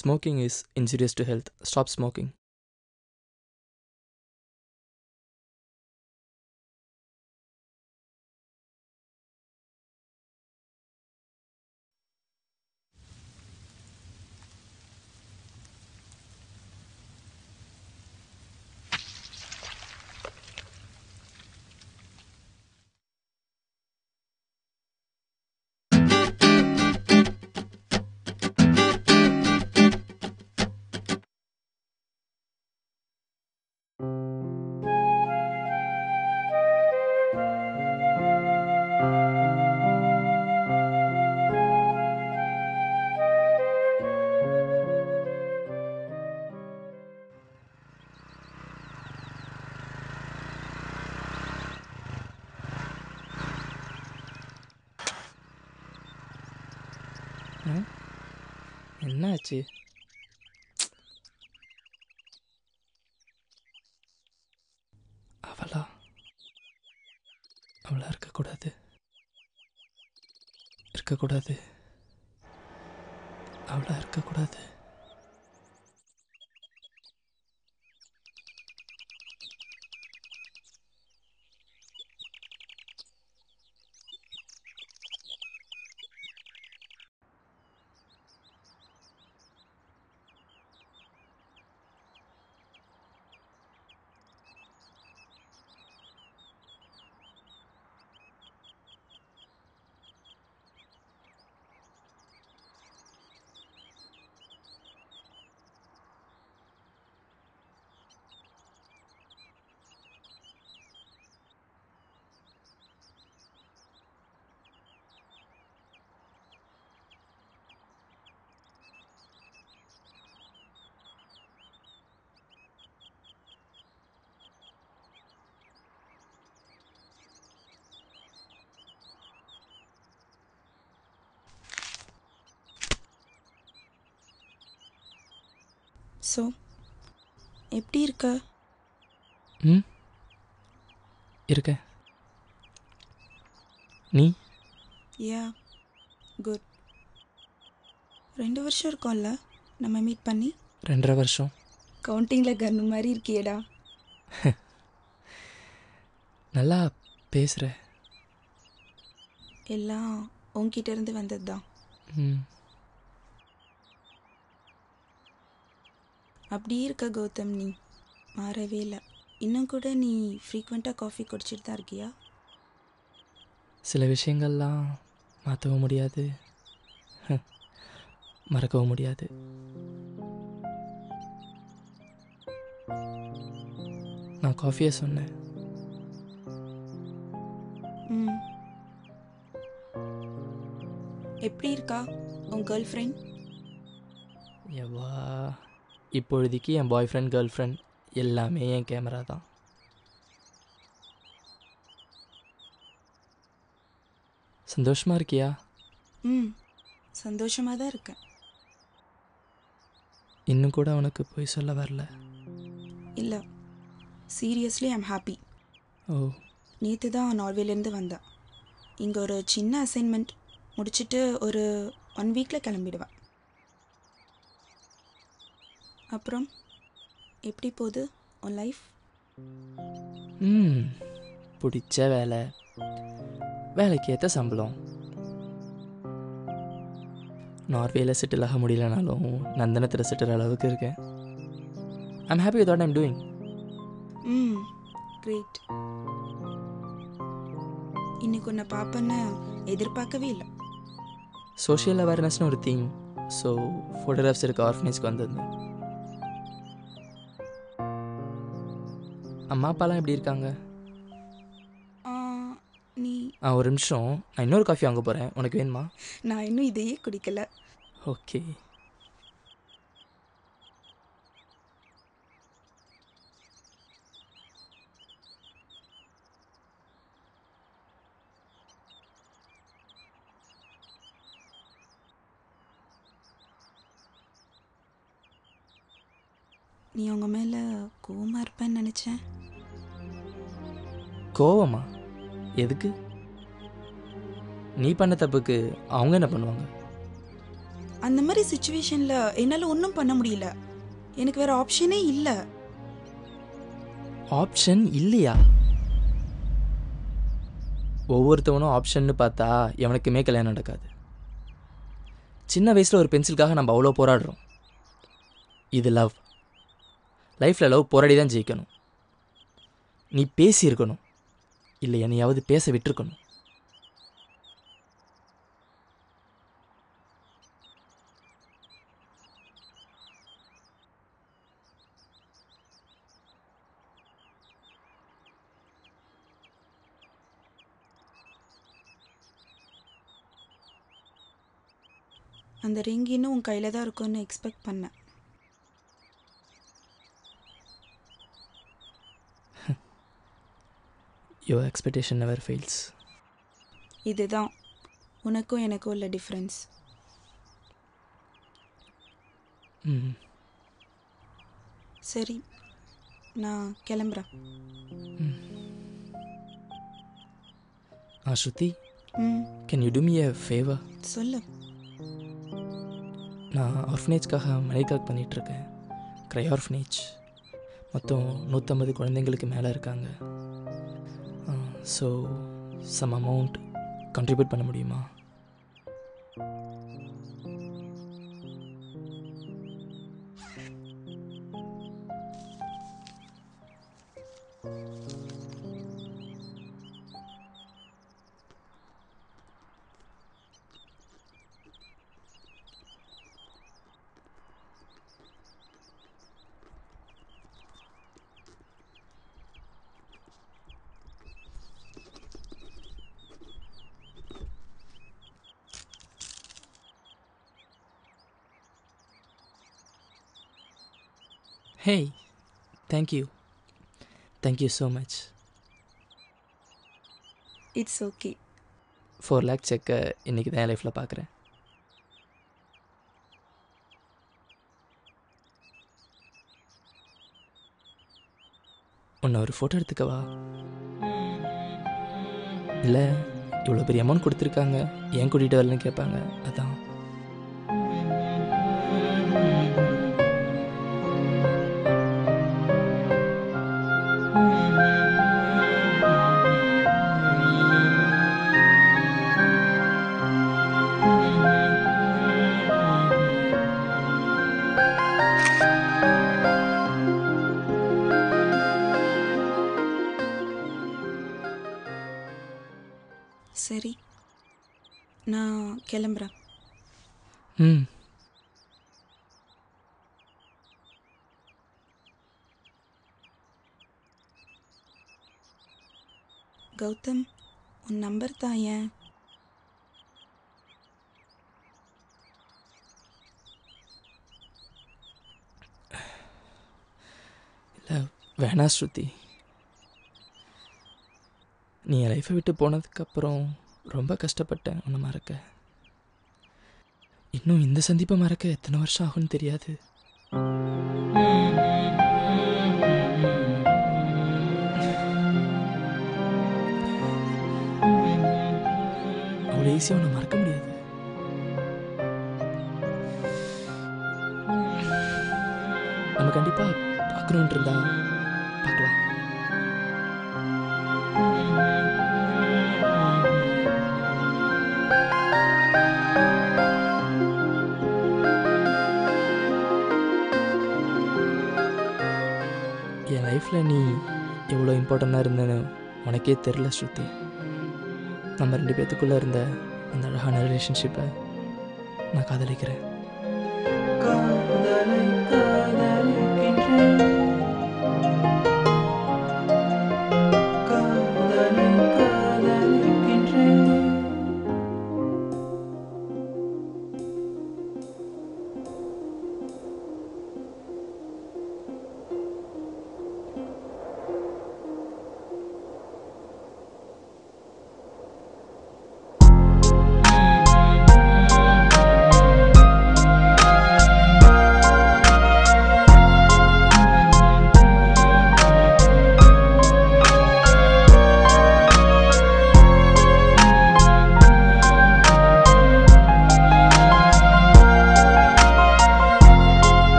Smoking is injurious to health. Stop smoking. என்னாச்சு? அவளா இருக்கக்கூடாது அவளா இருக்கக்கூடாது. ஸோ எப்படி இருக்க? இருக்க. நீ? யா குட். 2 வருஷம் இருக்கோம்ல நம்ம மீட் பண்ணி. 2.5 வருஷம். கவுண்டிங்கில் கன்னு மாதிரி இருக்கியேடா. நல்லா பேசுகிற. எல்லாம் உன்கிட்ட இருந்து வந்தது தான். அப்படியே இருக்க கௌதம், நீ மாறவே இல்லை. இன்னும் கூட நீ ஃப்ரீக்வெண்ட்டாக காஃபி குடிச்சிட்டு தான் இருக்கியா? சில விஷயங்கள்லாம் மாற்றவும் முடியாது, மறக்கவும் முடியாது. நான் காஃபியை சொன்னேன். எப்படி இருக்கா உன் கேர்ள் ஃப்ரெண்ட்? எவ்வா, இப்பொழுதைக்கு என் பாய் ஃப்ரெண்ட் கேர்ள் ஃப்ரெண்ட் எல்லாமே என் கேமரா தான். சந்தோஷமாக இருக்கியா? சந்தோஷமாக தான் இருக்கேன். இன்னும் கூட உனக்கு போய் சொல்ல வரல? இல்லை, சீரியஸ்லி ஐம் ஹாப்பி. ஓ. நேற்று தான் நார்வேலேருந்து வந்தேன். இங்கே ஒரு சின்ன அசைன்மெண்ட் முடிச்சுட்டு ஒரு 1 வீக்கில் கிளம்பிடுவேன். அப்புறம் எப்படி போகுது உன் லைஃப்? பிடிச்ச வேலை, வேலைக்கு ஏற்ற சம்பளம். நார்வேல செட்டில் ஆக முடியலனாலும் நந்தனத்தில் செட்டில் அளவுக்கு இருக்கேன். I'm happy with what I'm doing. Great. இன்னைக்கு உன்னை பார்ப்பேன்னு எதிர்பார்க்கவே இல்லை. சோஷியல் அவேர்னஸ்னு ஒரு தீம், ஸோ ஃபோட்டோகிராஃப்ஸ் இருக்க ஆர்ஃபனேஜ்க்கு வந்திருந்தேன். அம்மா அப்பாலாம் எப்படி இருக்காங்க? நீ ஒரு நிமிஷம், நான் இன்னொரு காஃபி வாங்க போகிறேன். உனக்கு வேணுமா? நான் இன்னும் இதையே குடிக்கல. ஓகே. நீ அவங்க மேலே கோவமாக இருப்பேன்னு நினச்சேன். கோவமா? எதுக்கு? நீ பண்ண தப்புக்கு அவங்க என்ன பண்ணுவாங்க? அந்த மாதிரி சுச்சுவேஷனில் என்னால் ஒன்றும் பண்ண முடியல. எனக்கு வேறு ஆப்ஷனே இல்லை. ஆப்ஷன் இல்லையா? ஒவ்வொருத்தவனும் ஆப்ஷன்னு பார்த்தா எவனுக்குமே கல்யாணம் நடக்காது. சின்ன வயசில் ஒரு பென்சிலுக்காக நம்ம அவ்வளோ போராடுறோம். இது லவ். லைஃப்பில் லவ் போராடி தான் ஜெயிக்கணும். நீ பேசியிருக்கணும், இல்லை என்னையாவது பேச விட்டுருக்கணும். அந்த ரிங் இன்னும் உன் கையில் தான் இருக்கும்னு எக்ஸ்பெக்ட் பண்ணேன். Your expectation never fails. இதுதான் உனக்கும் எனக்கும் உள்ள டிஃப்ரென்ஸ். சரி, நான் கிளம்புறேன். Shruti, can you do me a favor? சொல்லு. நான் ஆர்ஃபனேஜ்க்காக மணி கலெக்ட் பண்ணிகிட்ருக்கேன். Cry orphanage. மொத்தம் 150 குழந்தைங்களுக்கு மேலே இருக்காங்க. ஸோ சம் அமௌண்ட் கண்ட்ரிபியூட் பண்ண முடியுமா? Hey, thank you. Thank you so much. It's okay. 4 lakh செக்கை இன்றைக்கி தான் என் லைஃப்பில் பார்க்குறேன். உன்னை ஒரு ஃபோட்டோ எடுத்துக்கவா? இல்லை, இவ்வளோ பெரிய அமௌண்ட் கொடுத்துருக்காங்க, ஏன் கூட்டிகிட்டு வரலன்னு கேட்பாங்க, அதான். சரி, நான் கிளம்புறேன். கௌதம், உன் நம்பர் தான் ஏன்? இல்லை, வேணா ஸ்ருதி. நீ என் லைஃப்பை விட்டு போனதுக்கப்புறம் ரொம்ப கஷ்டப்பட்டேன் உன்னை மறக்க. இன்னும் இந்த சந்திப்பை மறக்க எத்தனை வருஷம் ஆகும்னு தெரியாது. அவ்வளோ ஈஸியாக உன்னை மறக்க முடியாது. நம்ம கண்டிப்பாக பார்க்கணுன்ட்டு இருந்தா பார்க்கலாம். என் லைஃப்பில் நீ எவ்வளோ இம்பார்ட்டண்ட்டாக இருந்தேன்னு உனக்கே தெரில ஸ்ருதி. நம்ம 2 பேர்த்துக்குள்ளே இருந்த அந்த அழகான ரிலேஷன்ஷிப்பை நான் காதலிக்கிறேன்.